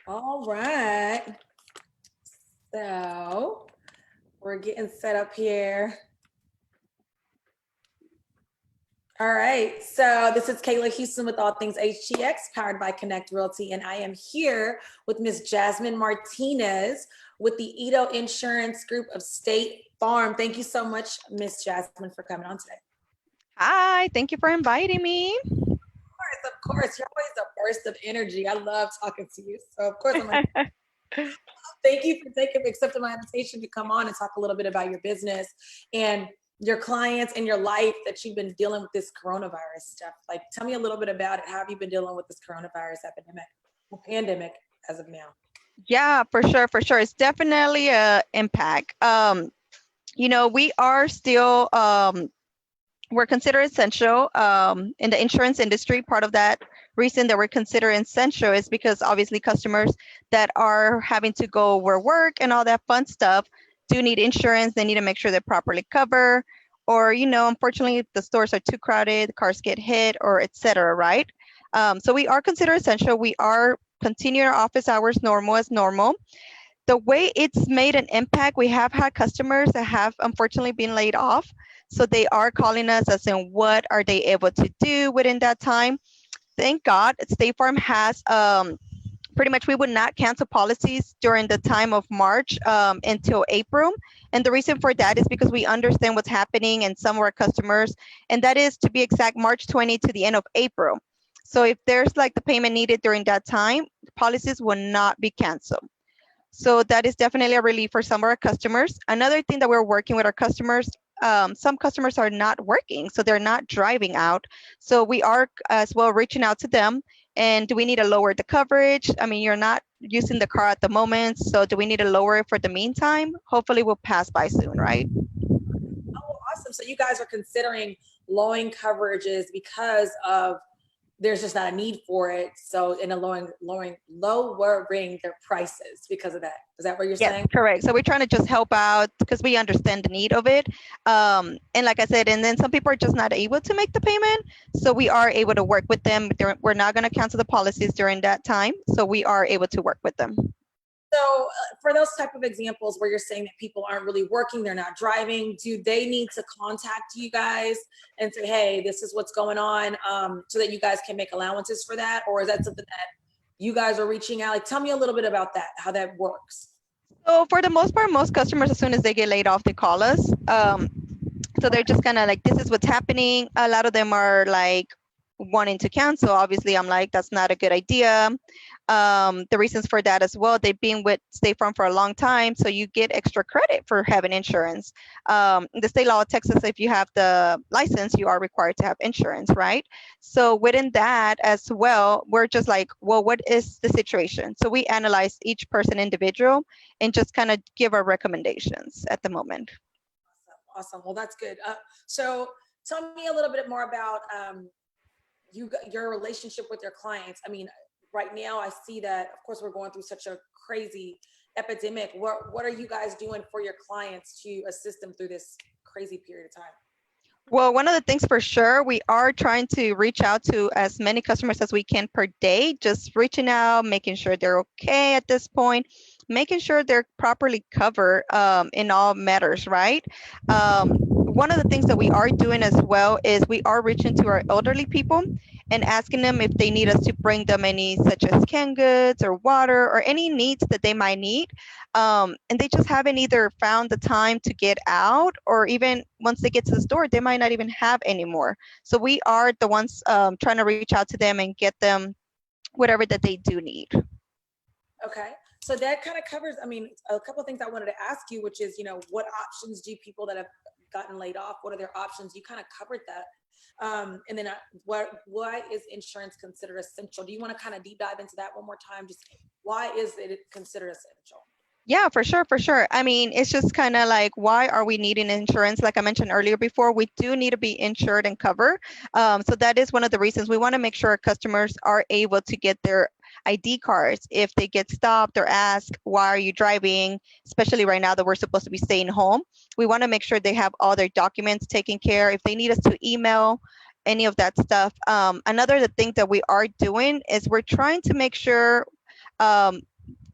All right. So we're getting set up here. All right. So this is Kayla Houston with All Things HGX, powered by Connect Realty. And I am here with Miss Jazmin Martinez with the Eado Insurance Group of State Farm. Thank you so much, Miss Jazmin, for coming on today. Hi, thank you for inviting me. Of course. You're always a burst of energy. I love talking to you. So of course I'm like, thank you for accepting my invitation to come on and talk a little bit about your business and your clients and your life that you've been dealing with this coronavirus stuff. Like, tell me a little bit about it. How have you been dealing with this coronavirus pandemic as of now? Yeah, for sure, for sure. It's definitely a impact. We are still we're considered essential in the insurance industry. Part of that reason that we're considered essential is because obviously customers that are having to go where work and all that fun stuff do need insurance. They need to make sure they're properly covered, or unfortunately, if the stores are too crowded, cars get hit, or etc. Right? So we are considered essential. We are continuing our office hours normal. The way it's made an impact, we have had customers that have unfortunately been laid off. So they are calling us as in what are they able to do within that time. Thank God State Farm has pretty much we would not cancel policies during the time of March until April. And the reason for that is because we understand what's happening in some of our customers. And that is, to be exact, March 20 to the end of April. So if there's like the payment needed during that time, policies will not be canceled. So that is definitely a relief for some of our customers. Another thing that we're working with our customers, some customers are not working, so they're not driving out. So we are as well reaching out to them. And do we need to lower the coverage? I mean, you're not using the car at the moment, so do we need to lower it for the meantime? Hopefully we'll pass by soon, right? Oh, awesome. So you guys are considering lowering coverages because of there's just not a need for it. So in a lowering their prices because of that. Is that what you're Yes, saying? correct. So we're trying to just help out because we understand the need of it. And like I said, and then some people are just not able to make the payment. So we are able to work with them. We're not going to cancel the policies during that time. So we are able to work with them. So for those type of examples where you're saying that people aren't really working, they're not driving, do they need to contact you guys and say, hey, this is what's going on, so that you guys can make allowances for that? Or is that something that you guys are reaching out? Like, tell me a little bit about that, how that works. So for the most part, most customers, as soon as they get laid off, they call us. So they're just kind of like, this is what's happening. A lot of them are like wanting to cancel. Obviously, I'm like, that's not a good idea. The reasons for that as well, they've been with State Farm for a long time, so you get extra credit for having insurance. The state law of Texas, if you have the license, you are required to have insurance, right? So within that as well, we're just like, well, what is the situation? So we analyze each person individual and just kind of give our recommendations at the moment. Awesome. Well, that's good. So tell me a little bit more about your relationship with your clients. I mean, right now I see that, of course, we're going through such a crazy epidemic. What are you guys doing for your clients to assist them through this crazy period of time? Well, one of the things for sure, we are trying to reach out to as many customers as we can per day, just reaching out, making sure they're okay at this point, making sure they're properly covered in all matters, right? One of the things that we are doing as well is we are reaching to our elderly people and asking them if they need us to bring them any such as canned goods or water or any needs that they might need. And they just haven't either found the time to get out, or even once they get to the store, they might not even have any more. So we are the ones trying to reach out to them and get them whatever that they do need. Okay. So that kind of covers, I mean, a couple of things I wanted to ask you, which is, what options do people that have gotten laid off, what are their options? You kind of covered that. And then why is insurance considered essential? Do you want to kind of deep dive into that one more time? Just why is it considered essential? Yeah, for sure, for sure. I mean, it's just kind of like, why are we needing insurance? Like I mentioned earlier before, we do need to be insured and covered. So that is one of the reasons we want to make sure our customers are able to get their ID cards. If they get stopped or asked, why are you driving? Especially right now that we're supposed to be staying home, we want to make sure they have all their documents taken care. If they need us to email any of that stuff. Another thing that we are doing is we're trying to make sure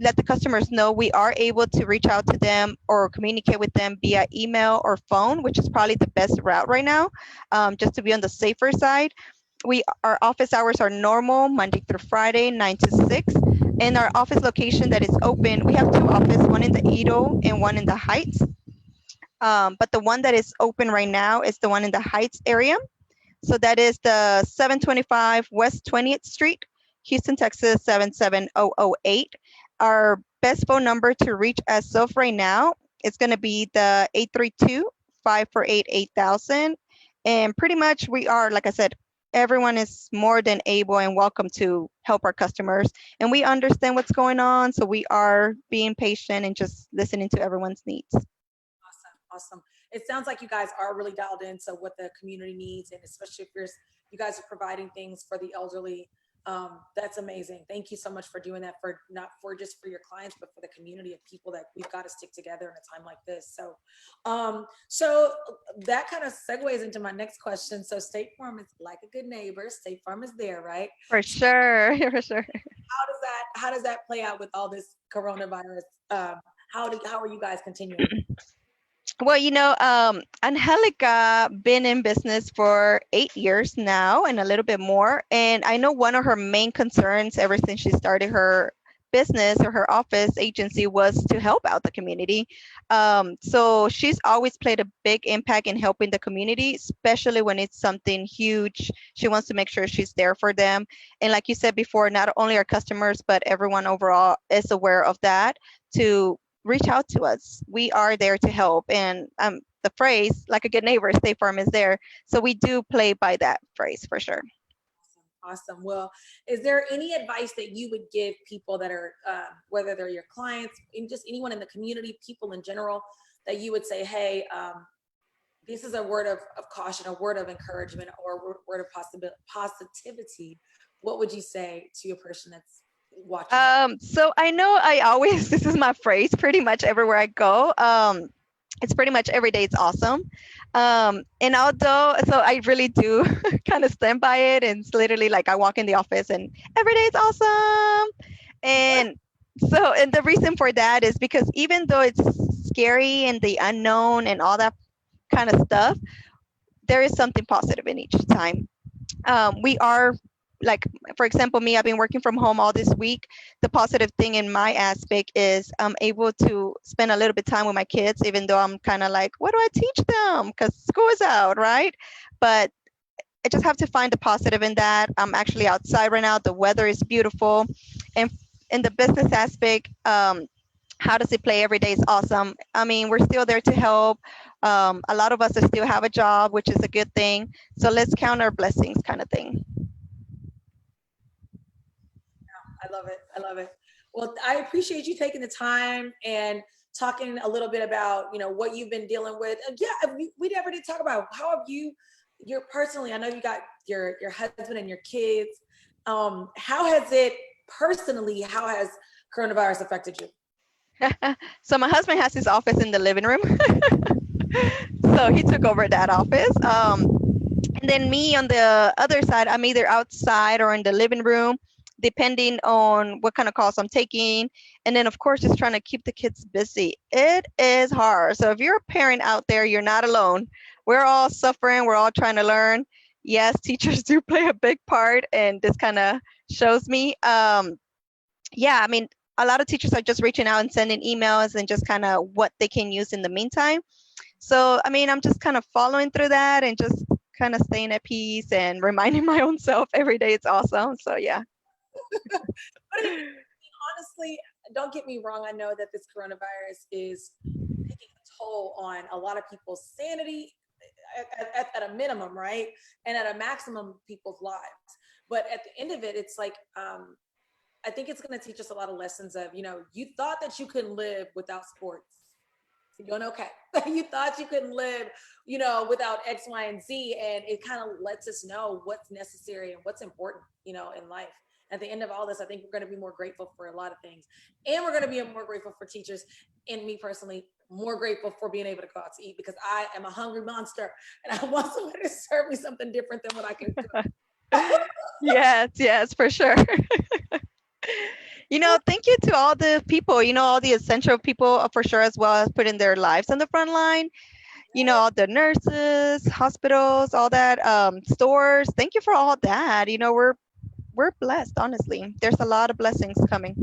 let the customers know we are able to reach out to them or communicate with them via email or phone, which is probably the best route right now, just to be on the safer side. Our office hours are normal Monday through Friday, 9 to 6. And our office location that is open, we have two offices, one in the Edo and one in the Heights. But the one that is open right now is the one in the Heights area. So that is the 725 West 20th Street, Houston, Texas 77008. Our best phone number to reach as of right now is going to be the 832-548-8000. And pretty much we are, like I said, everyone is more than able and welcome to help our customers. And we understand what's going on. So we are being patient and just listening to everyone's needs. Awesome. It sounds like you guys are really dialed into what the community needs, and especially if you guys are providing things for the elderly. That's amazing. Thank you so much for doing that, for not for just for your clients, but for the community of people that we've got to stick together in a time like this. So that kind of segues into my next question. So State Farm is like a good neighbor. State Farm is there, right? For sure. For sure. How does that play out with all this coronavirus? How are you guys continuing? Well, Angelica been in business for 8 years now and a little bit more. And I know one of her main concerns ever since she started her business or her office agency was to help out the community. So she's always played a big impact in helping the community, especially when it's something huge. She wants to make sure she's there for them. And like you said before, not only our customers, but everyone overall is aware of that, to reach out to us. We are there to help. And the phrase, like a good neighbor, State Farm is there. So we do play by that phrase for sure. Awesome. Well, is there any advice that you would give people that are, whether they're your clients, and just anyone in the community, people in general, that you would say, hey, this is a word of caution, a word of encouragement, or a word of positivity? What would you say to a person that's watching? So I know this is my phrase pretty much everywhere I go. It's pretty much every day it's awesome. And although, so I really do kind of stand by it. And it's literally like I walk in the office and every day it's awesome. And and the reason for that is because even though it's scary and the unknown and all that kind of stuff, there is something positive in each time. We are, like, for example, me, I've been working from home all this week. The positive thing in my aspect is I'm able to spend a little bit of time with my kids, even though I'm kind of like, what do I teach them? Because school is out, right? But I just have to find the positive in that. I'm actually outside right now. The weather is beautiful. And in the business aspect, how does it play every day is awesome. I mean, we're still there to help. A lot of us still have a job, which is a good thing. So let's count our blessings, kind of thing. I love it. I love it. Well, I appreciate you taking the time and talking a little bit about, what you've been dealing with. Yeah, we never did talk about how have you're personally, I know you got your husband and your kids. How has coronavirus affected you? So my husband has his office in the living room. So he took over that office. And then me on the other side, I'm either outside or in the living room, depending on what kind of calls I'm taking. And then, of course, just trying to keep the kids busy. It is hard. So if you're a parent out there, you're not alone. We're all suffering. We're all trying to learn. Yes, teachers do play a big part, and this kind of shows me. Yeah, I mean, a lot of teachers are just reaching out and sending emails and just kind of what they can use in the meantime. So, I mean, I'm just kind of following through that and just kind of staying at peace and reminding my own self every day it's awesome. So, yeah. But honestly, don't get me wrong. I know that this coronavirus is taking a toll on a lot of people's sanity at a minimum, right? And at a maximum, people's lives. But at the end of it, it's like, I think it's going to teach us a lot of lessons of, you thought that you couldn't live without sports. You're doing okay. You thought you couldn't live, without X, Y, and Z. And it kind of lets us know what's necessary and what's important, in life. At the end of all this, I think we're going to be more grateful for a lot of things. And we're going to be more grateful for teachers, and me personally, more grateful for being able to go out to eat, because I am a hungry monster and I want somebody to serve me something different than what I can cook. Yes, for sure. Thank you to all the people, all the essential people for sure, as well as putting their lives on the front line. All the nurses, hospitals, all that, stores. Thank you for all that. We're blessed, honestly. There's a lot of blessings coming.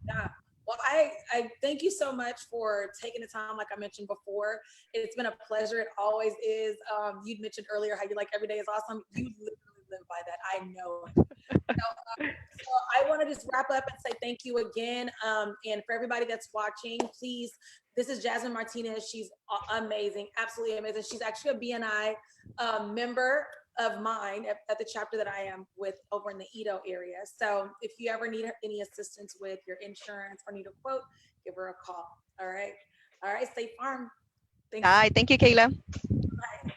Yeah. Well, I thank you so much for taking the time, like I mentioned before. It's been a pleasure. It always is. You'd mentioned earlier how you like every day is awesome. You literally live by that. I know. So I want to just wrap up and say thank you again. And for everybody that's watching, please, this is Jazmin Martinez. She's amazing, absolutely amazing. She's actually a BNI member of mine at the chapter that I am with over in the Eado area. So if you ever need any assistance with your insurance or need a quote, give her a call. All right. All right. State Farm. Thanks. Hi, thank you, Kayla. Bye.